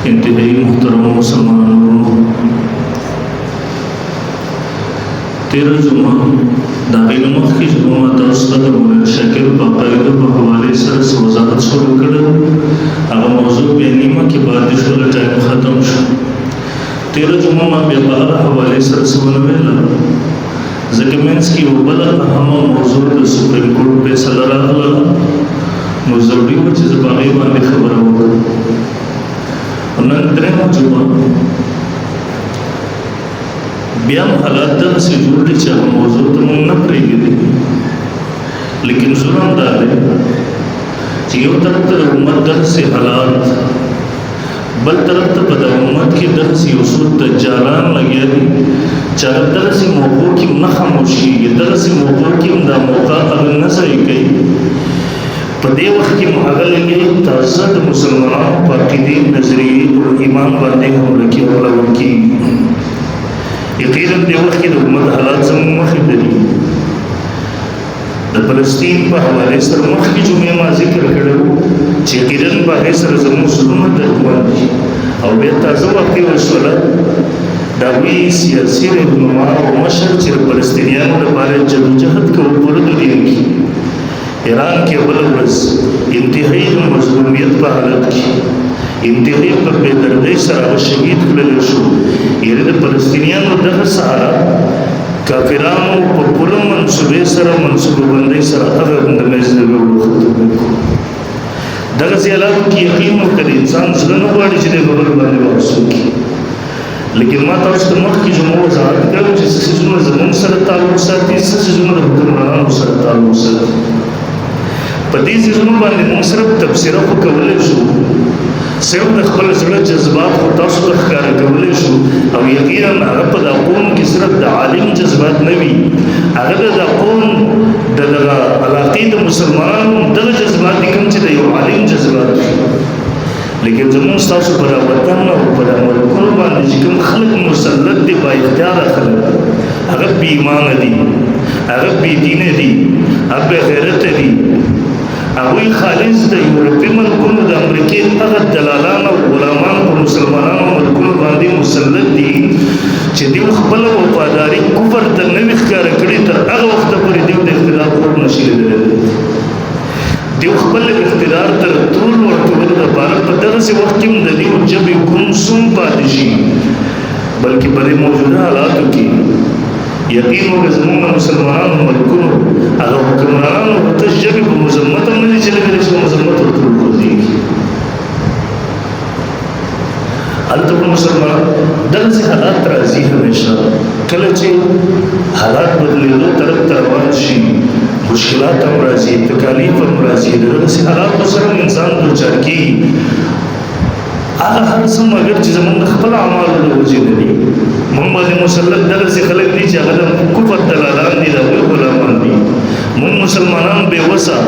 انتہائی محترم مسلمانوں، تیرہ جمعہ داغی نمت کی جمعہ تاسطہ مولانا شاکر باقاعدہ پر حوالے سر وضاحت شروع کردہ اگر موضوع بینیمہ کی بادش والا ٹائم ختم شو تیرہ جمعہ ما بیقار حوالے سر سبنویلا زکمینس کی وبلا اہم موضوع دا سپریم کورٹ پہ صلی اللہ علیہ نو ضروری ہو چیز باقی باندے خبر ہوگا نن درہم جمعہ بیام حالات دا سے جوڑی چاہا موضوع تا من نپری گی لیکن ظلم دارے چیو طرف تا امت دا سے حالات بل طرف تا پدا امت کی دا سے اصول دجالان لگیا دی چاہا دا سے موقع کی نخموشی دا سے موقع کی دا موقع اگر نظری گئی پدے وقت کی محاگل گئی تازد مسلمان پاقیدین نظری اور ایمان باندے ہم رکی والا ورکی یقیناً دے وقت کی دا امت حالات زمان مخی دلی دا فلسطین پا حوالے سر مخی جمعہ ما ذکر کرو چی یقیناً باقی سر زمان ظلمت درکوان دی او بے تازہ وقتی ورسولا داوی سیاسی رہنما و مشر چیر فلسطینیان دا بارے جد جہد کا اوپر دنیا کی ایران کے بلورز انتہائی مظلومیت پا حالت کی انتہائی پر بے دردی سرا شہید کلل شو یعنی فلسطینیان و دغ سارا کافران و پرپرم منصوبے سرا منصوب بندی سرا اگر اندمیز نگو ختم کو دغ زیالات کی یقین و کل انسان زلنو باری جدے بغل بانے وارسو کی لیکن ما تاوست مخ کی جمعہ وزارت کرو جس سیزن زمان سر تعلق ساتی اس سیزن حکمران سر تعلق ساتی پدی سیزن بانے مصرف تفسیرہ کو کولے شو صرف دخل زړه جذبات خو تاسو ته ښکاره کولی شو او یقینا هغه په دا قوم کې صرف د عالم جذبات نه وي هغه د قوم د دغه علاقې د مسلمانانو دغه جذبات دي کوم چې د یو عالم جذبات وي لیکن زموږ ستاسو په وطن او په ملکونو باندې چې کوم خلک مسلط دي با اختیاره خلک هغه بې ایمانه دي هغه بې دینه دي هغه بې غیرته دي هغوی خالص د یورپي ملکونو د امریکې هغه دلالان او غلامان په مسلمانانو ملکونو باندې مسلط دي چې دوی خپله وفاداري کفر ته نه وي ښکاره کړې تر هغه وخته پورې دوی د اختلاف اور نشي لیدلی دوی خپل اقتدار تر ټول ورکولو دپاره په دغسې وخت کې هم د دوی ژبې ګمسوم پاتې شي بلکې په دې موجوده حالاتو کې یقین ہوگا زمونگا مسلمانان ملکونو اگر حکمرانانو بتش جبی با مزمت ہم نہیں چلے گئے اس کو مزمت اور طول کو دی حالتو مسلمان دل سے حالات راضی ہمیشہ کلچے حالات بدلے دو طرف تروان شی مشکلات ہم راضی تکالیف ہم راضی دل سے حالات بسرم انسان دو چار کی آغا ہر سم اگر چیز من خپل عمال دو وجه دی محمد مسلط دل سے خلق دی چاہ غلم کفر دلالان دی دا غلامان دی من مسلمانان بے وسا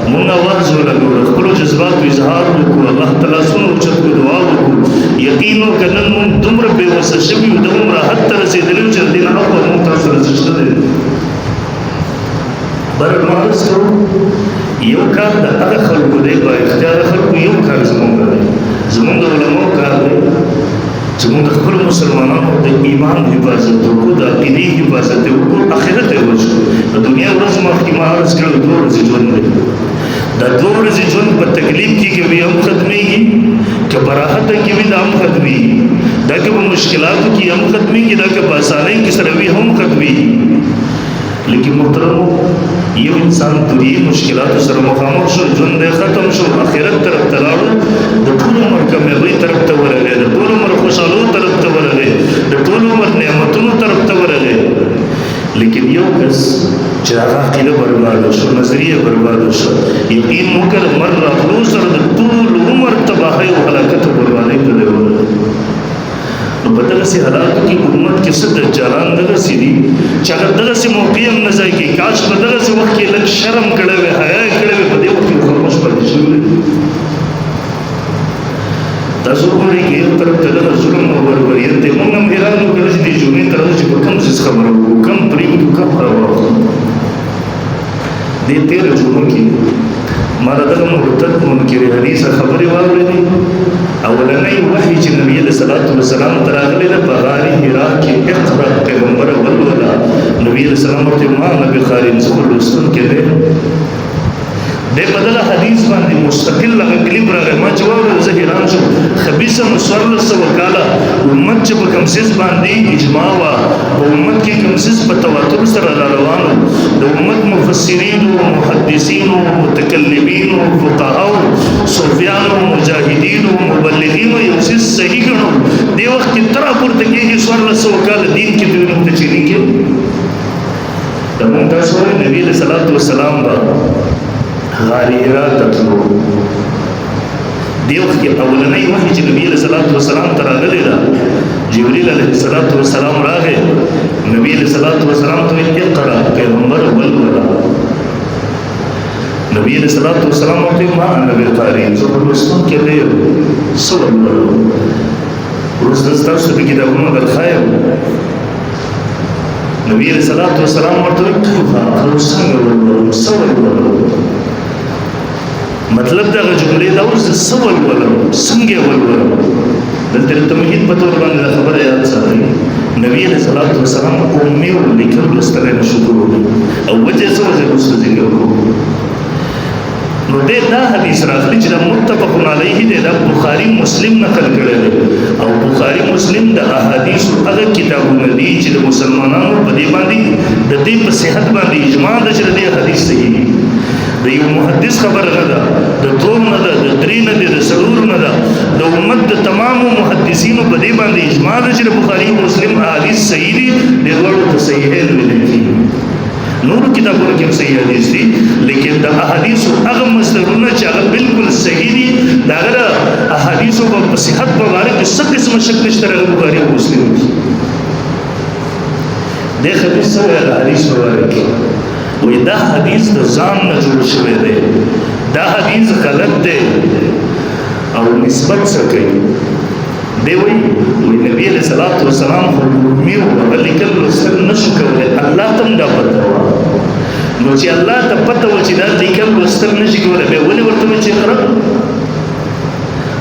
من آواز ہو لگو خپلو جذبات و اظہار کو اللہ تعالیٰ سن اچھت کو دعا کو یقینو کنن من دمر بے وسا شبی و دمر حد تر سے دلیو چل دینا اقوى ممتاز رزشت دے برد معرض کرو یو کار دا اگا خلقو دے با اختیار خلقو یو کار زمانگا دے زمانگا علماء کار دے زمانگا خبر مسلمانانو دا ایمان حفاظت کو دا عقیدی حفاظت کو آخرت وجہ دنیا ورز مخیمہ عرض کرو دو رزی جون دے دا دو رزی جون پر تکلیف کی کہ بھی ہم ختمی گی کہ براحت کی بھی دا ہم ختمی گی دا کہ وہ مشکلات کی ہم ختمی گی دا کہ باسانے کی سروی ہم ختمی گی لیکن محترمو یہ انسان دنیا مشکلات سر مخامخ شو جون دے ختم شو آخرت طرف تلاڑو دا طول عمر کامیابی طرف تورگے دا طول عمر خوشحالو طرف تورگے دا طول عمر نعمتونو طرف تورگے لیکن یو کس چراغ عقیدہ برباد شو نظریہ برباد شو یقین مکر مر راغلو سر دا طول عمر تباہی و حلاکت بربادی کدے ہو بدل سے حالات کی امت کے صد دجالان دغه سی دی چې اگر دغه سی موقع هم نه ځای کې کاش په دغه سی وخت کې لږ شرم کړی وی حیا کړی وی په دې وخت کې خاموش پاتې شوی تاسو ګورئ چې یو طرف ته دغه ظلم او بربریت دی موږ هم حیران وو چې دې جمعې تر اوسه چې په کوم څه خبره وکړو کم پرېږدو کم راواخلو دې تېره جمعه کې ما دغه مرتد منکر حدیث خبرې واورېدې اولنۍ وحی چې نبی علیہ الصلوۃ والسلام ته راغلی ده په غار حرا کې اقرا پیغمبر ولولا نبی علیہ السلام ورته ما نبی خارین څخه لوستل کېده د بدل حدیث باندې مستقل لغه کلیپ راغی ما چې واورې زه حیران شوم خبيثه مسور سو وکاله امت چې په کمسیس باندې اجماع وا او امت کې کمسیس په تواتر سره روانو د امت مفسرین او محدثین او متکلمین او فقها او صوفیان او مجاهدین او مبلغین او یو څه صحیح ګڼو دی وخت کې تر پورته کې سور سو وکاله دین کې دوی نو ته چینی کې د مونږ تاسو نبی صلی الله علیه وسلم غار حرا تطلو دیو کې اولنۍ وحی چې نبی علیہ الصلوۃ والسلام ته راغلی دا جبرئیل علیہ الصلوۃ والسلام راغی نبی علیہ الصلوۃ والسلام ته اقرا پیغمبر ولولا نبی علیہ الصلوۃ والسلام ته ما نبی قاری زه په لوستون کې دی سوال ورو ورسته تاسو په کتابونو درخایم نبی علیہ الصلوۃ والسلام ورته کیف څنګه ورو سوال ورو مطلب دا جملې دا اوس سوال ولر څنګه ولر دلته توحید په تور باندې خبره یاد ساتي نبی علیہ الصلوۃ والسلام امي لیکل لستره نشو او وجه څه وجه اوس ذکر کو نو دا حدیث راغلی چې متفق علیه دی دا بخاری مسلم نقل کړی دی او بخاری مسلم د احادیث هغه کتابونه دي چې د مسلمانانو په دې باندې د دې په صحت باندې اجماع ده چې د حدیث صحیح دی د یو محدث خبر نه ده د دوم نه ده د درې نه ده د څلور نه ده د امت د تمامو محدثینو په دې باندې اجماع ده چې د بخاری مسلم احادیث صحیح دي د ورو ته صحیح ویل کیږي نور کتابونو کې صحیح حدیث دي لیکن د احادیث هغه مصدرونه چې هغه بالکل صحیح دي دا غره احادیث په صحت په اړه کې څه قسم شک نشته د بخاری او مسلم د حدیث سره حدیث ورکړي وی دا حدیث د ځان نه جوړ شوی دی دا حدیث غلط دی او نسبت څه کوي دی وی نبی علیہ الصلوۃ والسلام خو میو ولیکل لوستل نشو کولی الله تم دا پته نو چې الله ته پته و چې دا لیکل لوستل نشي کولی به ولې ورته چې اقرا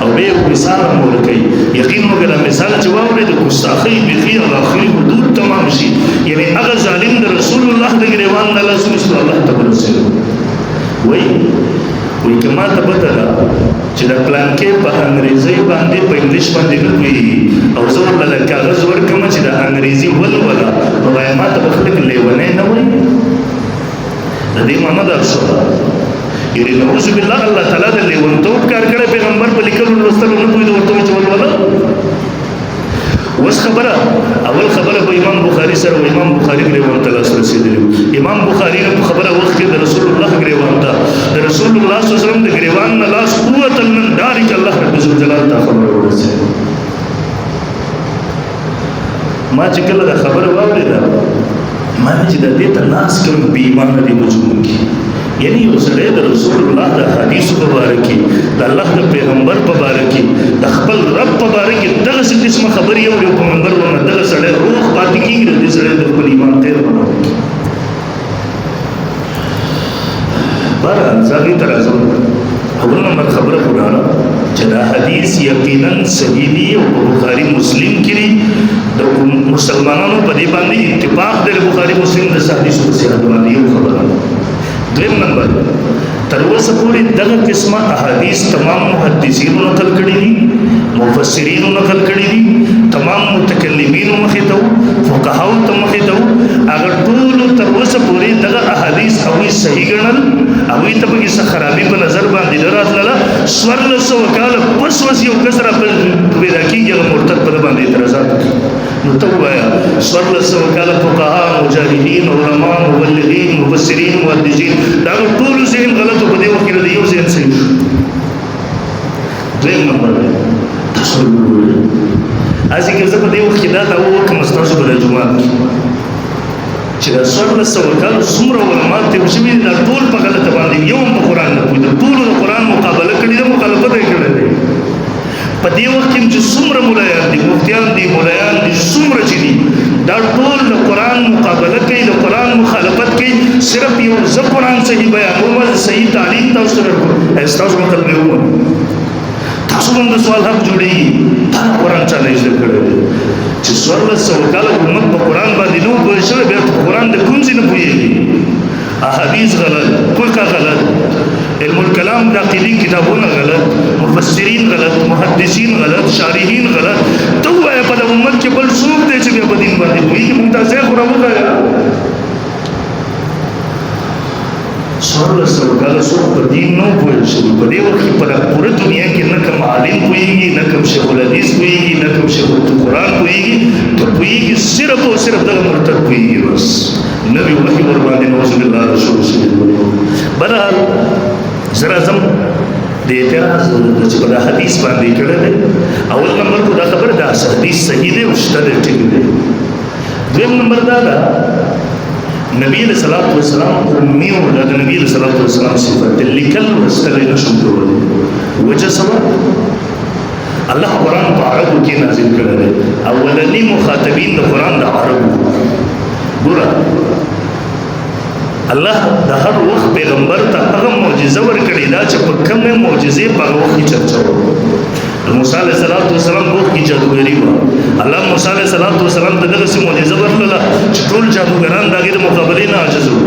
او به مثال مور کوي یقین وګړه مثال چې واورې د ګستاخی بخي او اخري حدود تمام شي یعنی هغه ظالم د رسول الله د ګریوان نه الله سبحانه الله تعالی وای کما ته پته ده چې دا پلان کې په انګریزي باندې په انګلیش باندې کوي او زور له کاغذ ورکم چې دا انګریزي ولولا نو ما ته خلک لیونه نه وای د دې معنا دا څه یعنی نعوذ بالله الله تعالی د لیونتوب کار کړی پیغمبر په لیکلو لوستلو نه کوي ورته چې ولولا وس خبره اول خبره په امام بخاری سره او امام بخاری لیوان تعالی سره رسیدلی امام بخاری په خبره وخت کې د رسول الله لیوان ته د رسول الله صلی الله علیه وسلم د لیوان نه لاس قوت من دارک الله رب الجلال ته خبره ورسېده ما چې کله دا خبره واورېده ما چې د دې ته ناس کوم بې ایمانه دي بوجود کې یعنی یو سړی د رسول الله د حدیث په باره کې د الله د پیغمبر په باره کې د خپل رب په باره کې دغسې قسمه خبرې اوري په منبر باندې دغه سړی روغ پاتې کېږي د دې سړی د خپل ایمان خیر بهرحال زه هغې ته راځم اول نمبر خبره خو دا چې دا حدیث یقینا صحیح دی او په بخاري مسلم کې دی د مسلمانانو په دې باندې اتفاق دی بخاري مسلم د حدیث په صحت باندې یو خبره دویم نمبر تر اوسه پورې دغه قسمه احادیث تمام محدثینو نقل کړي دي مفسرینو نقل کړي دي تمام متکلمینو مخې ته فقهاو ته مخې ته هغه ټول تر اوسه پورې دغه احادیث هغوی صحیح ګڼل هغوی ته پکې څه خرابي په نظر باندې نه راتلله 1400 کاله پس اوس یو کس را پیدا کېږي هغه مرتد په ده باندې اعتراضات کوي نو ته ووایه 1400 کاله فقها مجاهدین علما مبلغین مفسرین محدثین دا هغه ټول ذهن غلطو په دې وخت کې د یو ذهن صحیح شو دویم نمبر تاسو وګورئ ځکه زه په دې وخت کې دا وکړم ستاسو په جومات کې چې دا 1400 کاله څومره علما تېر شوي دا ټول په غلطه باندې یو هم په قرآن نه پوهېده ټولو د قرآن مقابله کړې ده مخالفت یې کړی دی په دې وخت کې چې څومره مولایان دي مفتیان دي مولایان دي څومره چې دي دا ټول د قرآن مقابله کوي د قرآن مخالفت کوي صرف یو زه قرآن صحیح بیانوم صحیح تعلیم تاسو ته درکوم تاسو به قلب یې ومنئ تاسو هم د سوال حق جوړېږي تا قرآن چا نه زده کړی دی چې 1400 کاله امت په قرآن باندې نه پوه شوی بیا په قرآن د کوم ځای نه پوهېږي احادیث غلط فقه غلط علم الکلام د عقیدې کتابونه غلط مفسرین غلط محدثین غلط شارحین غلط ته ووایه په د امت کې بل څوک دی چې بیا په دین باندې پوهېږي موږ ته ځای خو راوښایه 1400 کاله څوک په دین نه پوهېږي شوي په دې وخت کې په پوره دنیا کې نه کوم عالم پوهېږي نه کوم شیخ الحدیث پوهېږي نه کوم شیخ القرآن پوهېږي ته پوهېږي صرف او صرف دغه مرتد پوهېږي بس نبي وحي ور باندې نعوذ بالله رسول الله بهرحال زه راځم د اعتراض چې په دا حدیث باندې کړی دی اول نمبر خو دا خبره ده حدیث صحیح دی او شته دی ټیک دی دویم نمبر دا ده نبی علیہ الصلوۃ والسلام امی او د نبی علیہ الصلوۃ والسلام صفات لیکل واستل نشو کولای وجه سبب الله قرآن په عربو کې نازل کړی دی اولنی مخاطبین د قرآن د عربو ګوره الله د هر وخت پیغمبر ته هغه معجزه ورکړې ده چې په کومه معجزې په هغه وخت کې چرچا وکړه موسی علیه السلام په وخت کې جادوګري وه الله موسی علیه السلام ته دغسې معجزه ورکړله چې ټول جادوګران د هغې د مقابلې نه عاجز وو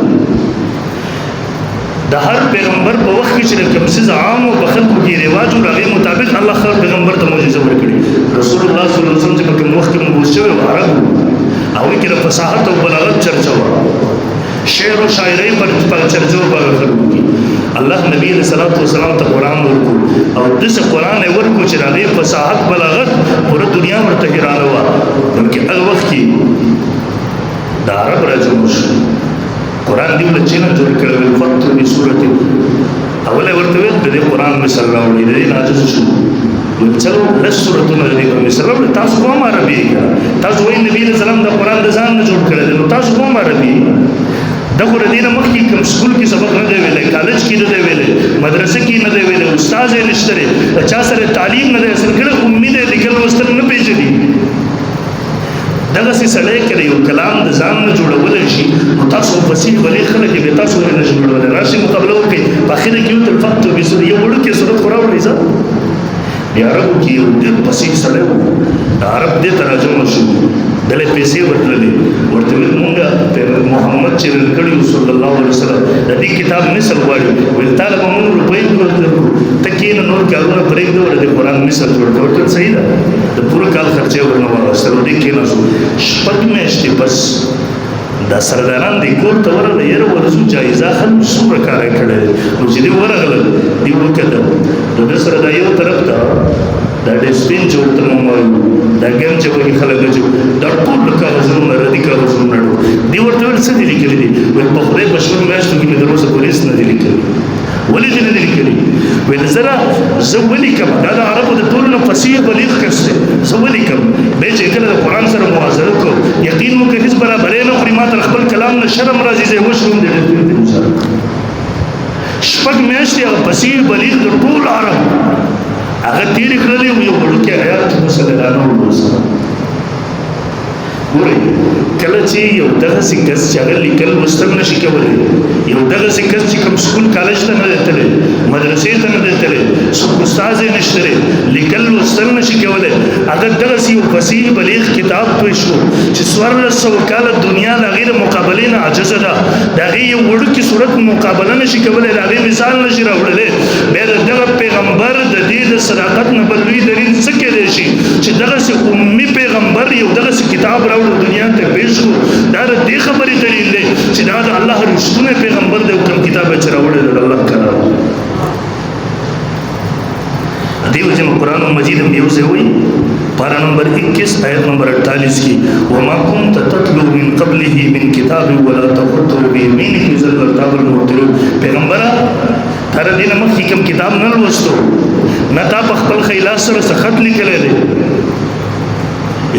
د هر پیغمبر په وخت کې چې د کوم څیز عام او په خلکو کې رواج و د هغې مطابق الله هر پیغمبر ته معجزه ورکړي رسول الله صلی الله علیه وسلم چې په کوم وخت کې مبعوث شوی و عرب و هغوی کې د فصاحت او بلاغت چرچا وه شعر و شاعرۍ پر چرچا و په هغه خلکو کې الله نبی علیہ الصلوۃ والسلام ته قرآن ورکو او داسې قرآن یې ورکو چې د هغې فصاحت بلاغت پوره دنیا ورته حیرانه وه بلکې هغه وخت کې د عرب راجمع شو قرآن دی له چینه جوړ کړی ویل فاتو بسورة اوله ورته ویل د دې قرآن مثل راوړي د دې نه عاجز شو ویل چلو لس سورتونه د دې په مثل راوړي تاسو خو هم عربي تاسو وایي نبي علیه السلام د قرآن د ځان نه جوړ کړی دی نو تاسو خو هم عربي دغه د دې نه مخکې کوم سکول کې سبق نه دی ویلی کالج کې نه دی ویلی مدرسه کې نه دی ویلی استاد یې نشته دی د چا سره تعلیم نه دی حاصل کړی امید یې لیکل لوستل نه پېژني دغسې سړی که د یو کلام د ځان نه جوړولی شي نو تاسو فصیح بلې خلک یې بیا تاسو ولې نه شي جوړولی راشئ مقابله وکړئ په اخره کې یو الفاتو بسورة یو وړوکی صورت خو راوړئ ځه د عربو کې یو ډېر فصیح سړی و د عرب دې ته راجمع شو دله پیسې ورتللې ورته ویل مونږ محمد چې کړي صلی الله علیه وسلم د دې کتاب مثل غواړي ویل تا له مونږ روپۍ ورکړو ته کېنه نور کارونه پرېږده ور د قرآن مثل جوړ کړه ورته صحیح ده د پوره کال خرچې ورنه واغېستل ور دې کېناستو شپږ میاشتې بس دا سرداران دی کور ته ورغله یاره ورځو جایزه خلکو څومره کار یې کړی دی نو چې دوی ورغلل دوی وکتل د ده سره دا یو طرف ته دا ډسټبین چې ورته موږ وایو دا ګم چې وایي خلک چې دا ټول کاغذونه ردي کاغذونه نړو دوی ورته ویل څه دي لیکلي دي ویل په خدای په شپږ میاشتو کې مې تر اوسه پورې هېڅ نه دي لیکلي ولې دې نه دي لیکلي ویل زه ولیکم دا د عربو د ټولو نه فصیح بلیغ کس دی زه ولیکم بیا چې کله د قرآن سره موازنه کوو یقین وکړه هېڅ برابرۍ نه خوري ما تر خپل کلام نه شرم راځي زه یې وشوم د شپږ میاشتې هغه فصیح بلیغ د ټول عرب هغه تیرې کړلې یو وړوکی حیات مسلمانانو ورسره ګورئ کله چې یو دغسې کس چې هغه لیکل لوستل نشي کولی یو دغسې کس چې کوم سکول کالج ته نه دی تللی مدرسې ته نه دی تللی څوک استاد یې نشته دی لیکل لوستل نشي کولی هغه دغسې یو فصیح بلیغ کتاب پوه شو چې 1400 کاله دنیا د هغې د مقابلې نه عاجزه ده د هغې یو وړوکي صورت مقابله نشي کولی د هغې مثال نشي راوړلی بیا د دغه پیغمبر د دې د صداقت نه بل لوی دلیل څه کیدی شي چې دغسې امي پیغمبر یو دغسې کتاب راوړو دنیا ته پیش کړو دا د دې خبرې دلیل دی چې دا د الله رښتونی پیغمبر دی او کوم کتاب یې چې راوړی دی د الله کلام دې وجه نو قرآن مجید هم یو ځای وایي پارا نمبر 21 آیت نمبر 48 کی وما كنت تتلو من قبله من کتاب ولا تخطه بيمينك اذا لارتاب المبطلون پیغمبره تر دې نه مخکې کوم کتاب نه لوستو نه تا په خپل خیلاس سره خط لیکلی دی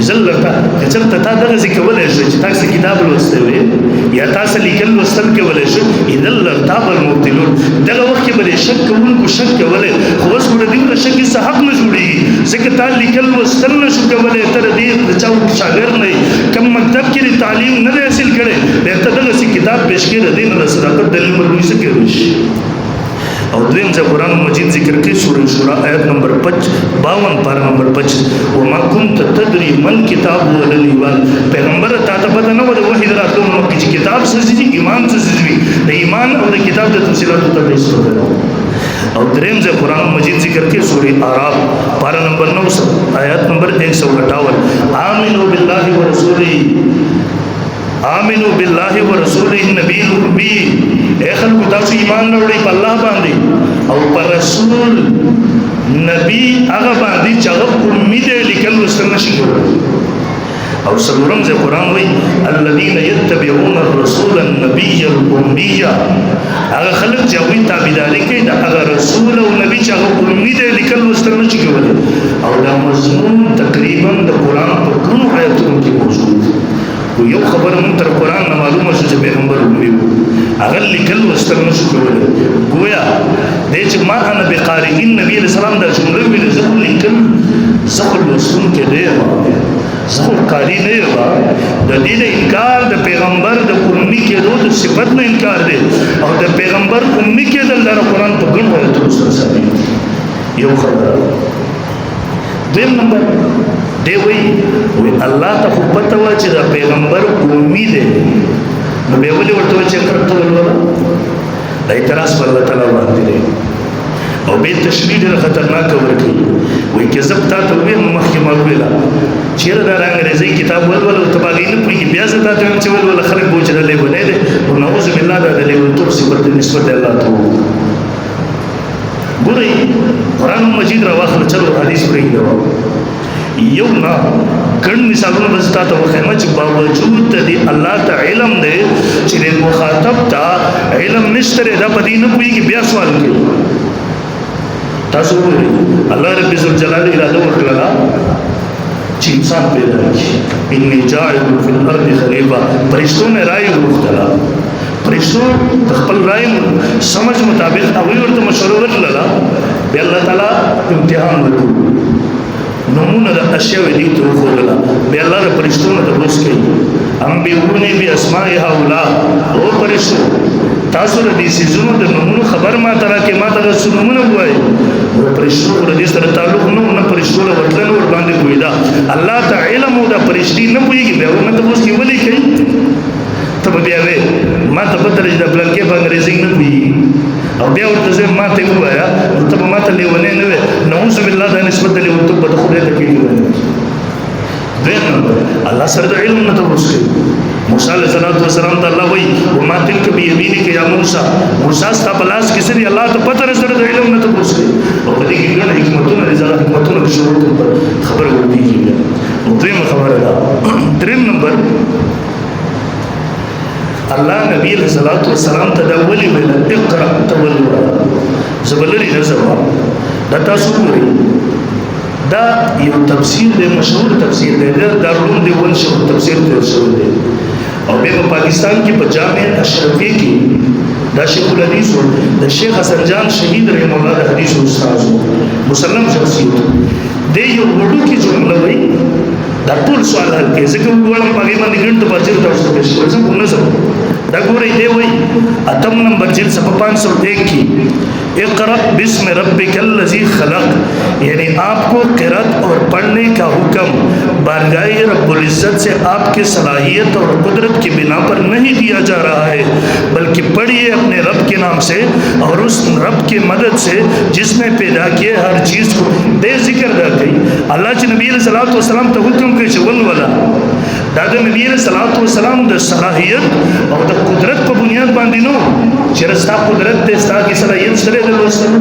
زلتا کچرته تا دغسې کولی شي چې تاسو کتاب لوستی وي یا تاسو لیکل لوستل کولی شي اذا لارتاب المبطلون دغه وخت کې به د شک کوونکو شک کولی خو اوس خو د دې له شک څه حق نه جوړېږي ځکه تا لیکل لوستل نه شو کولی ته د دې د چا شاګرد نه کوم مکتب کې د تعلیم نه دی حاصل کړی بیا ته دغسې کتاب پیش کې د دین د صداقت دلیل ورکوي څه کوي او دویم ځای قرآن مجید ذکر کوي سورہ شورا آیت نمبر 52 پارا نمبر 25 وما كنت تدري ما الكتاب ولا الايمان پیغمبر ته پته نه و د وحی دراتو نو چې کتاب څه دي ایمان څه دي د ایمان او د کتاب د تفصیلات ته تاسو او دریم ځای قرآن مجید ذکر کوي سورہ اعراف پارا نمبر 9 آیت نمبر 158 آمنوا بالله ورسوله آمنوا بالله ورسوله النبي الأمي اے خلق تاسو ایمان راوړئ په الله باندې او پر رسول نبی هغه باندې چې هغه امید لیکل وسره نشي کولای او څلورم ځای قرآن وایي الذين يتبعون الرسول النبي الأمي هغه خلق چې هغوی تابعداري کوي د هغه رسول او نبی چې هغه امید لیکل وسره نشي کولای او دا مضمون تقریبا د قرآن په کومو آیتونو کې موجود یو خبر مون تر قرآن نه معلومه شو چې پیغمبر امي و هغه لیکل وستر نشو کولای گویا د چې ما انا بقارئ النبي علیہ السلام دا جمله ویل زه لیکل زخل وسون کې دی زخل قاری نه و د دې انکار د پیغمبر د امي کې د صفت نه انکار دی او د پیغمبر امي کې د قرآن په ګڼ وایي سره یو خبره دیم نمبر دی وی الله ته خو پته و چې دا پیغمبر امید دی نو به ولې ورته چې کرته ولولا دا اعتراض پر الله تعالی باندې دی او به تشریح ډېر خطرناک ورکی وی کې زبتا ته وی مخکې ما ویلا چیرې دا انګریزي کتاب ولول او تباغي نه پوي بیا زتا ته چې ولول خلک بوچره لې ونه دي او نعوذ بالله دا د لیول تر صفت نسبت الله ته ګورئ قرآن مجید راواخل چلو حدیث پرې یو نه ګڼ مثالونه بستا ته وخیمه چې باوجود د الله ته علم دی چې د مخاطب ته علم نشته دا په دې نه پوهېږي بیا سوال کوي تاسو وګورئ الله رب ذوالجلال اراده وکړله چې انسان پیدا کړي اني جاعل فی الارض خلیفه فرشتو نه رائے وغوښتله فرشتو د خپل رائے سمجھ مطابق هغوی ورته مشوره ورکړله بیا الله تعالی امتحان ورکړو نمونه د اشیاء دي ته وښودله بیا الله د فرشتو نه تپوس کوي انبئوني باسماء هؤلاء او فرشتو تاسو د دې څیزونو د نمونو خبر ما ته راکړئ ما ته د څه نومونه ووایئ د فرشتو د دې سره تعلق نه فرشتو له ورتلنه ورباندې پوهېده الله ته علم او د فرشتي نه پوهېږي بیا ورنه تپوس کوي ولې کوي ته به بیا وې ما ته پته لري چې د پلانکې په انګریزي نه پوهېږي او بیا ورته زه ما ته ووایه نو ته به ما ته لیونی نه وې نعوذ بالله دا نسبت د لیونتوب به د خدای ته کېږي دویم نمبر الله سره د علم نه تپوس کوي موسی علیہ السلام ته الله وایي وما تلک بیمینک یا موسی موسی ستا په لاس کې څه دي الله ته پته سره د علم نه تپوس کوي او په دې کې ګڼ حکمتونه دي زړه حکمتونه کې شروع خبره ورتېږي او دویمه خبره ده دریم نمبر الله نبی علیہ السلام ته دا ولي ویل اقرا تولوا زبلری نزوا دا تاسو ګورئ دا یو تفسیر دی مشهور تفسیر دی دا روم دی ول شو تفسیر دی شروع دی او په پاکستان کې په جامع اشرفی کې دا شیخ الحدیث د شیخ حسن جان شهید رحم الله د حدیث استاد مسلم شخصیت دی یو وړو کې جمله وایي دا ټول سوال حل کې ځکه وګورم په باندې ګڼ تفسیر تاسو ته پیش کوم څه نه دا ګورئ دی وایي اتم نمبر جلد صفحه 501 کې اقرأ بسم ربک الذی خلق یعنی آپ کو قرأت اور پڑھنے کا حکم بارگاہ رب العزت سے آپ کی صلاحیت اور قدرت کی بنا پر نہیں دیا جا رہا ہے بلکہ پڑھیے اپنے رب کے نام سے اور اس رب کی مدد سے جس نے پیدا کیے ہر چیز کو دے ذکر دا گئی اللہ کے نبی علیہ السلام تو حکم کے چول والا دادا نبی علیہ السلام د صلاحیت اور د قدرت په بنیاد باندې نو چې رستا قدرت ته ستا کی صلاحیت سره د وسلو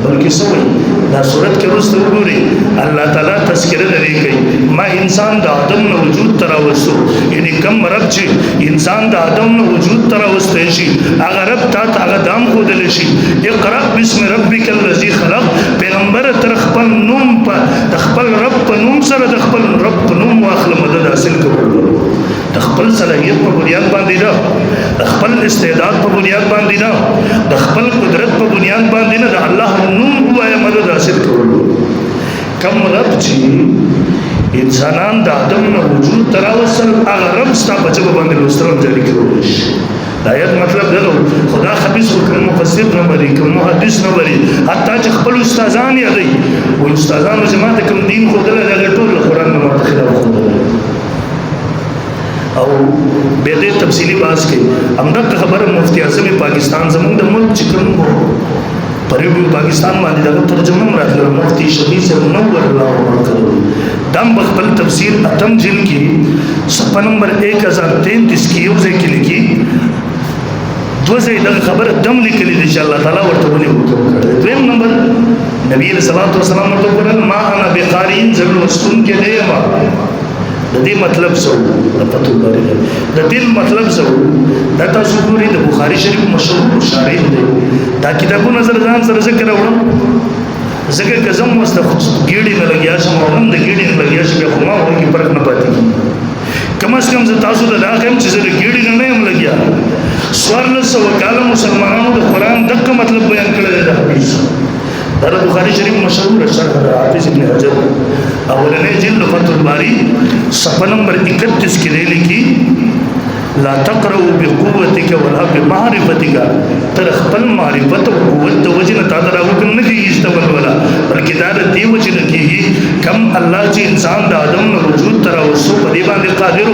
بلکې سوې دا صورت کې رسول ګوري الله تعالی تذکرہ لري کوي ما انسان د آدم نو وجود تراوسو یعنی کم رب چې انسان د آدم نو وجود تراوسته شي هغه رب ته هغه دام خو دل شي اقرا بسم ربک الذی خلق پیغمبر تر خپل نوم په خپل رب په نوم سره د خپل رب په نوم واخله مدد حاصل کړو د خپل صلاحیت په بنیاد باندې نه د خپل استعداد په بنیاد باندې نه د خپل قدرت په بنیاد باندې نه د الله نوم وایا مدد حاصل کړو کم رب چې انسانان د آدم نه وجود تراوسل هغه رب ستا په جواب باندې لوستل جاری کړو د آیت مطلب دا خدا خبيث کوم مفسر نه بری کوم محدث نه بری حتی چې خپل استادان یادي او استادانو جماعت کوم دین خو دلته ټول قرآن نه متخلاف او به دې تفصیلی بحث کې همدغه خبره مفتی اعظم پاکستان زموږ د ملک چې کوم پریوی پاکستان باندې دغه ترجمه راغله مفتی شفیع سے منور الله ورکړو دم بخبل تفسیر اتم جلد کی صفحہ نمبر 1033 کی یو ځای کې لیکي دوزه دغه خبره دم لیکلي دي چې الله تعالی ورته ونی وکړي دویم نمبر نبی صلی الله علیه وسلم ورته وویل ما انا بقارین زل وسن کې دی ما د دې مطلب څه د پتو لري د دې مطلب څه دا تاسو ګورئ د بخاری شریف مشهور شارح دی دا کتابونه نظر ځان سره ذکر وړم ذکر کزم مستخ ګیډي نه لګیا شم او هم د ګیډي نه لګیا شم خو ما وایي کې فرق نه پاتې کم از کم زه تاسو ته دا هم چې زه د ګیډي نه هم لګیا سوارلس وکاله مسلمانانو د قرآن دغه مطلب بیان کړی دی د حدیث دا د بخاری شریف مشهور شرح د حافظ ابن حجر اولنې جلد فتح الباری صفحه نمبر 31 کې دی لیکي لا تقرؤ بقوتك ولا بمعرفتك تر خپل معرفت او قوت د وجنه تا دراوګ نه کیږي استول ولا بلکې دا د دې وجنه کیږي کم الله چې انسان د آدم نو وجود تر اوسه په دې باندې قادر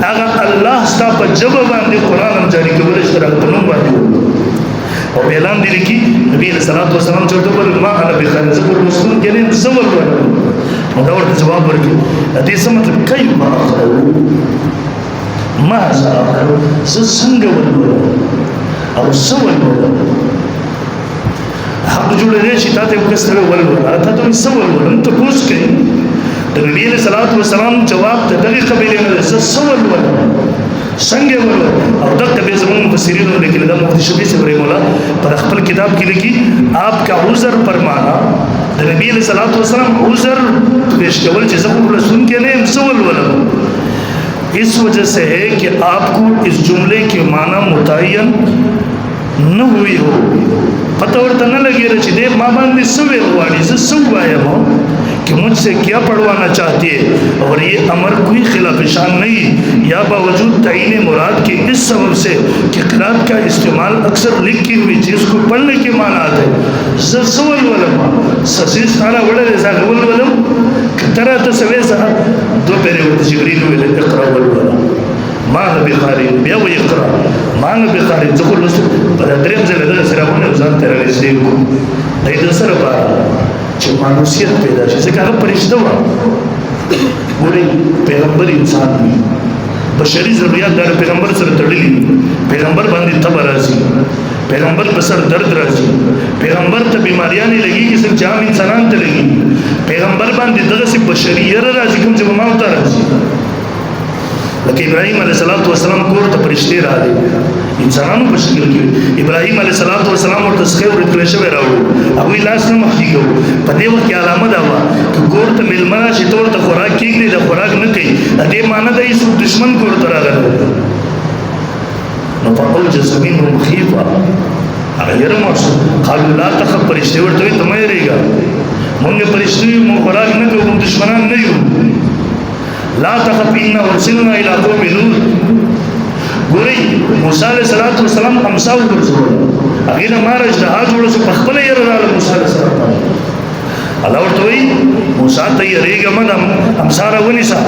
هغه الله ستا په جواب باندې قران هم جاری کول اشتراک په نوم باندې او اعلان دي لیکي نبی صلی الله علیه وسلم چورته پر ما انا بخیر زبر مسلم کې زول ولا دا ورته جواب ورکړي دې څه مطلب کوي ما اخرو ما زاکر څنګه ولول او سوال ولول حق جوړې شي تاسو وکړئ ولول تاسو سوال ولول ته کوس کې د نبی صلی الله علیه وسلم جواب ته دغه قبیله نه سوال ولول څنګه ولول او دغه به زموږ مفسرین لیکل دا مفتی شفیع سے ابراهیم الله پر خپل کتاب کې لیکي آپ کا عذر فرمانا د نبی صلی الله علیه وسلم عذر پیش کول چې زموږ رسول کې نه سوال ولول اس وجہ سے ہے کہ آپ کو اس جملے کے معنی متعین نہ ہوئی ہو پتہ ورته نه لګی چې دې ما باندې سوې غواړي زه سو وایم کہ مجھ سے کیا پڑھوانا چاہتی ہے اور یہ امر کوئی خلاف شان نہیں یا باوجود تعین مراد کے اس سبب سے کہ قرات کا استعمال اکثر لکھی ہوئی چیز کو پڑھنے کے معنی آتے ہیں زسول ولما سسیس تارا وڑے زاغول ولم کترا تسویسا دو پیرے ورد جبریل ویلے اقرا ولولا ما نبی خارین بیا وی اقرا ما نبی خارین زخول رسول پر دریم زل دغه سراونه وزان تر رسید کو دای د سره بار چې مانوسیت پیدا شي ځکه هغه پرشته و ګوري پیغمبر انسان دی بشری ضرورت د پیغمبر سره تړلي پیغمبر باندې تب راځي پیغمبر پر سر درد راځي پیغمبر ته بیماریاں لګي چې څنګه عام انسانان ته لګي پیغمبر باندې دغه سي بشریت راځي کوم چې ما وته راځي لکه ابراهيم عليه السلام کور ته پرشتي راځي انسانانو په شکل کې ابراهيم عليه السلام ورته څخه ورکړل شوی راوړو او لاس نه مخکیږي په دې وخت کې علامه دا و چې کور ته ملمنه شي تور ته خوراک کېږي د خوراک نه کوي دې معنی د ایسو دشمن کور ته راغلی نو په اوج زمینهم خیفه هغه یې رموس قالو لا تخف پرشتي ورته ته مې ریګا مونږ پرشتي مو خوراک نه کوو دشمنان نه یو لا تخف إنا ورسلنا إلى قوم لوط ګورئ موسی علیه السلام امسا وګرځول هغه نه مارج د هاج ورسو په خپل یې راغله موسی علیه السلام الله ورته وی موسی ته یې ریګه مدام امسا راونیسا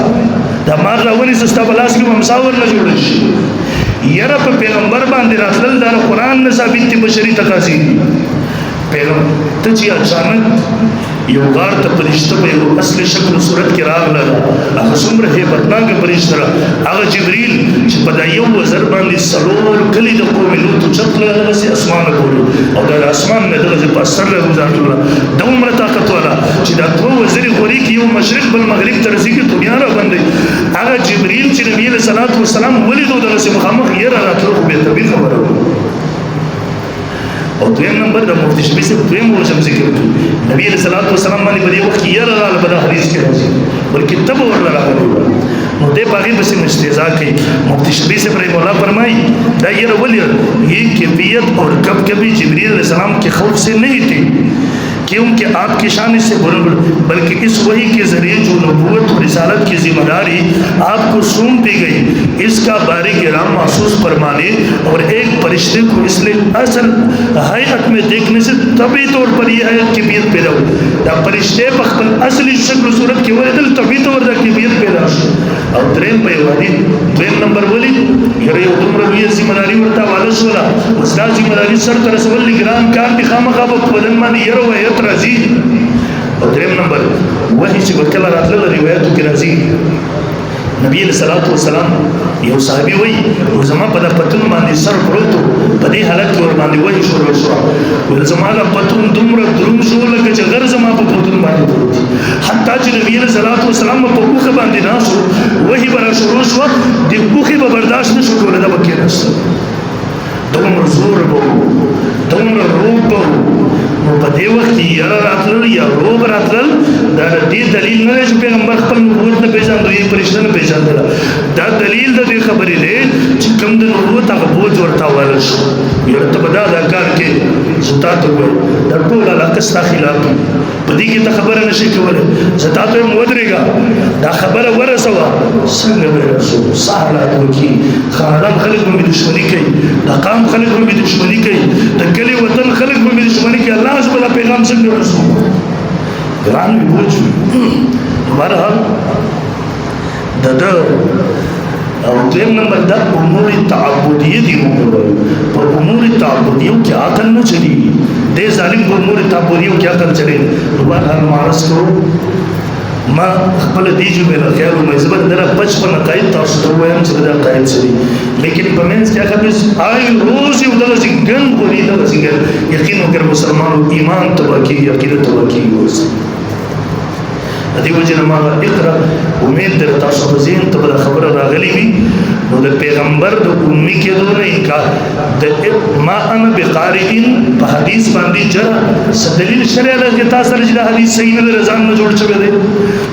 دا مار راونیسا ستا بلاس کې امسا ورنه جوړ شي یره په پیغمبر باندې راتلل دا قرآن نه ثابت دي بشری تقاضی پیغمبر ته چې اچانک یو غار ته پرشته په یو اصل شکل صورت کې راغله هغه څومره هیبتناک پرشته هغه جبريل چې په یو وزر باندې سلور کلی د قوم لوط چتله هغه سي اسمان کولو او د اسمان نه دغه په سر له وزارت دومره طاقت والا چې د دوه وزر خوري کې یو مشرق بل مغرب ترځي کې دنیا را باندې هغه جبريل چې نبی صلی الله علیه وسلم ولیدو دغه سي مخامخ یې راتلو به طبيعي خبره او دویم نمبر د مفتی شفیع سے دویم ورشم ذکر کی نبی علیہ الصلوۃ والسلام باندې په دې وخت کې یره راغله په حدیث کې راځي بلکې تب ورله راغله نو دې باغې بس مستهزاء کوي مفتی شفیع سے ابراهیم الله فرمایي دا یره ولې یہ کیفیت اور کب کبھی جبرائیل علیہ السلام کے خوف سے نہیں تھی کیونکہ آپ کی شان سے بلکہ اس وحی کے ذریعے جو نبوت اور رسالت रिसालत की जिम्मेदारी आपको सौंप दी गई, इसका बारी गिराम महसूस फरमाने और एक फरिश्ते को इसलिए असल हयात में देखने से तभी तौर पर यह हयात की बियत पैदा हो, दा फरिश्ते पख्तल असली शक्ल सूरत की वजह तभी तौर दा की बियत पैदा हो। और ट्रेन पे वाली ट्रेन नंबर बोली यरे तुम ये जिम्मेदारी वर्ता वालस वाला उसदा जिम्मेदारी सर तरसवल निगरान कार दिखामा का बदन मान यरो वयत राजी। और ट्रेन नंबर वही से बकला रातल रिवायत की राजी नबी सल्लल्लाहु अलैहि वसल्लम यो साहबी वही वो जमा पदा पतन मानी सर पड़ो पदी हालत और मानी वही शोर वसवा वो जमा का पतन दुमर दुरुम शो लगे जगर जमा पर पतन मानी पड़ो हत्ता च नबी सल्लल्लाहु अलैहि वसल्लम को बुख बांधी ना सो वही बड़ा शोर वसवा दि बुख बर्दाश्त न शो करे दा बके नस दुमर जोर बो दुमर रूप बो वो पदे वक्त यार रातल या रोब रातल दा दी दलील न जो पैगंबर खपल नबूवत न पहचान दो ये परिश्रम न पहचान दला दा दलील दा खबरी ले चिकम द नबूवत का बोझ वर्ता वालस यार तबदा दा कार के जता तो दा टोला ला कस्ता खिलाफ पदी की खबर नशे के वाले जता तो मोदरेगा दा खबर वरसवा संग में रसूल साला को की खानदान खलिक में दुश्मनी कई दा काम खलिक में दुश्मनी कई दा गली वतन खलिक में दुश्मनी कई अल्लाह से बड़ा पैगाम संग में रसूल ग्राम में बोझ हमारा दादा और ट्रेन नंबर दा उमूर ताबुदिय्य दी पर उमूर ताबुदिय्य क्या करना चाहिए दे जालिम को उमूर ताबुदिय्य क्या करना चाहिए दोबारा हर मानस को माँ खपल दीजु में ख्याल में जबर दरा 55 कायद तासुत हुए हम चला कायद से लेकिन पमेंस क्या कभी आई रोज ही उधर जिंगन बोली उधर जिंगन यकीन होकर मुसलमान ईमान तबाकी यकीन तबाकी हो अदी वजह माला इकरा उम्मीद दर तासुत ज़हन तबला खबर रागली भी उधर पैगंबर दो उम्मी के दो नहीं का द मा अन बिकारिन हदीस बांधी जरा सदलील शरिया लगे तासर जिला हदीस सही में रजान न जोड़ चुके दे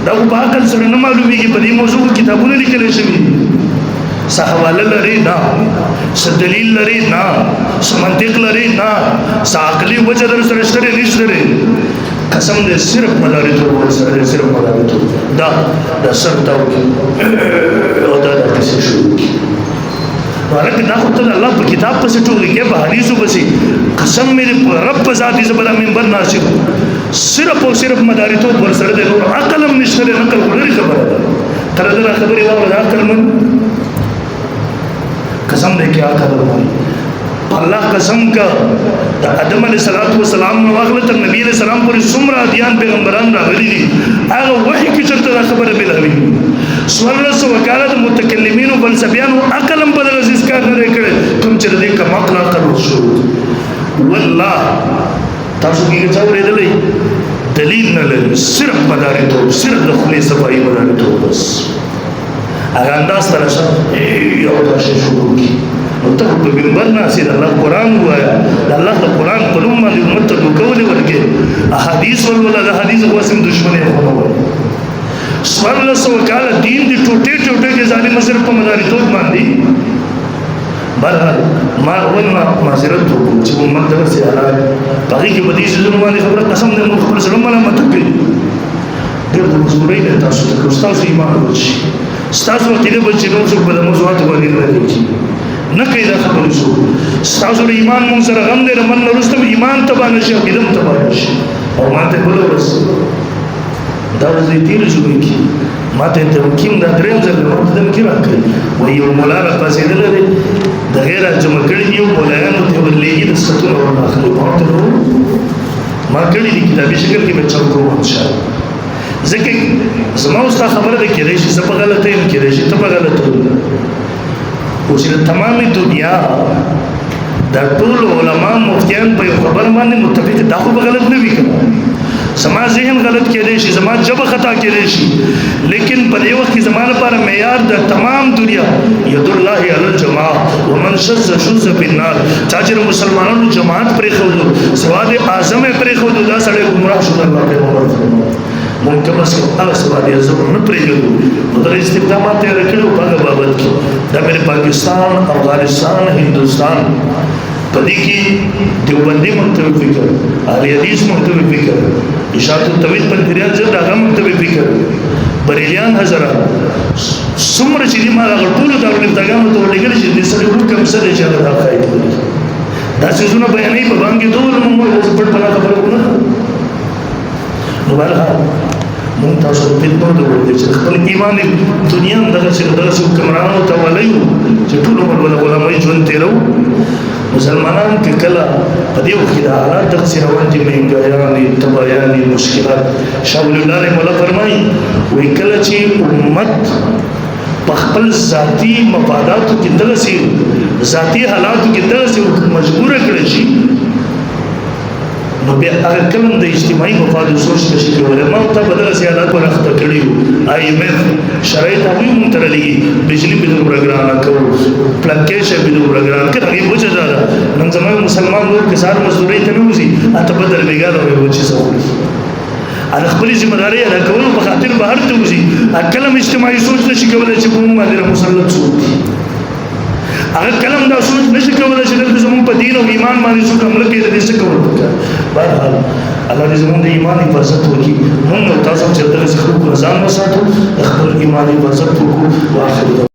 दाऊ बाकल से न मालूम की बड़ी मौजू किताबों ने लिखे शबी सहवाल लरे ना सदलील लरे ना समंतिक लरे ना साकली वजह दर सरस्tere निश्तरे कसम दे सिर्फ मदारी तो बोल सर सिर्फ मदारी तो दा सरताओ की ओदा दा किसी शुरू की हालांकि ना खुद अल्लाह पर किताब पर से टोली के हदीसों पर से कसम मेरे रब पर ज़ाती से बड़ा मिंबर नासिब सिर्फ और सिर्फ मदारी तो बोल सर दे और अकलम निश्तरे नकल को नहीं खबर है तरदरा खबर है और अकल मन कसम दे क्या खबर है अल्लाह कसम का आदम अलैहिस्सलाम वागलत नबी अलैहिस्सलाम पर सुमरा दियान पैगंबरान रागली आगे वही की चलता खबर मिलवी स्वरस वकालत मुतकल्लिमीन व फलसफियान अकलम बदल अजीज का करे करे तुम चल दे का मकला करो शुरू वल्लाह तासु की चावरे दले दलील न ले सिर्फ मदारी तो सिर्फ दखली सफाई मदारी तो बस अगर अंदाज तरह से ये होता है शुरू की तो बिंबर ना सिर अल्लाह कुरान हुआ है अल्लाह का कुरान कलम में उम्मत को कवले वर्गे अहादीस वल हदीस हुआ सिम दुश्मनी होना हुआ स्वरल सवकाल दीन दी टोटे टोटे के जालिम सिर्फ पर मदारी तो मान दी बहरहाल मां वन्ना माजरत हो जो उम्मत दर से आला बाकी की बदी से जुर्म वाली खबर कसम ने खबर सलाम वाला मत के देर तो मजबूरी है तासु के उस्ताद ईमान हो उस्ताद वक्त दे बच्चे नो सब बद मौजूद वाली रही न कईदा खबर सो स्ताजुर ईमान मुंसर गम दे मन रुस्तम ईमान तबानश बिदम तबानश और माते बोलो बस दावज तीर जुमे की माते ते किम दा द्रेम जल मदम की रख वही मोलारा पास इधर रे दगेरा जम कड़ी यो मोलायन ते वलेगी दस्तुर और आखिर बात रो मां कड़ी दी किताबी शक्ल की बच्चों को अच्छा जके जमा उस्ता खबर दे के रेशी सब गलत है के रेशी तब गलत है उसी तमामी दुनिया दरटूल उलमा मुफ्तियान पर खबर माने मुत्तफिक दाखो गलत नहीं करना समाज जहन गलत के देशी समाज जब खता के देशी लेकिन बदे वक्त की ज़माने पर मेयार द तमाम दुनिया यदुल्लाहि अलल जमा व मन शज़्ज़ शुज़्ज़ बिन्नार चाचर मुसलमानों ने जमात पर खोदो सवाद आज़म पर खोदो दा सड़े गुमराह शुदा अल्लाह पे मोहब्बत मुमकिन है अल्लाह सवाद आज़म न प्रेगो उधर इस्तिक़ामत रखो बाग बाबत की दा मेरे पाकिस्तान अफगानिस्तान हिंदुस्तान पदी की देवबंदी मंतवी फिक्र अहले हदीस मंतवी फिक्र इशाअतुत तौहीद पर फिरियाद जद आगम मंतवी फिक्र بریلیان حضرات څومره چې دي ما هغه ټولو دارالفتاګانو ته ولېږلي چې دې سړي حکم څه دی چې هغه دا عقاید لري دا څیزونه بیانوي په بانک کې ټول موږ پټ پټه خبره ونه نو بهرحال مونږ تاسو ته فتنو د ورته چې خپل ایمان دنیا دغه حکمرانانو ته ولیو چې ټول عمر ولا غلامۍ ژوند تېرو مسلمانان کې کله په دې وخت کې د حالات دغسې روان دي مهنګایانې تبایانې مشکلات شاه ولی الله رحمه الله فرمایي وایي کله چې امت په خپل ذاتي مفاداتو کې دغسې ذاتي حالاتو کې دغسې مجبوره کړی شي نو بیا هغه کلم د اجتماعي مفادو سوچ نشي کولی ما ته به دغسې حالات ورخته کړي وو IMF شرایط هغوی مونږ ته رالیږي بجلي به دومره ګرانه کوو پلنکې شی به دومره ګرانه که هغې وجه دا ده نن زموږ مسلمان نور که سهار مزدورۍ ته نه وځي هلته به دربېګا د هغې وچې څه خوري هغه خپلې ذمهدارۍ ادا کولو په خاطر بهر ته وځي هغه کلم اجتماعي سوچ نشي کولی چې په مونږ باندې مسلط څوک دي هغه کلم دا سوچ نشي کولی چې دلته زموږ په دین او ایمان باندې څوک حمله کوي د دې څه کول پکار بهرحال الله دې زموږ د ایمان حفاظت وکړي موږ او تاسو چې دغسې خلکو نه ځان وساتو د خپل ایمان حفاظت وکړو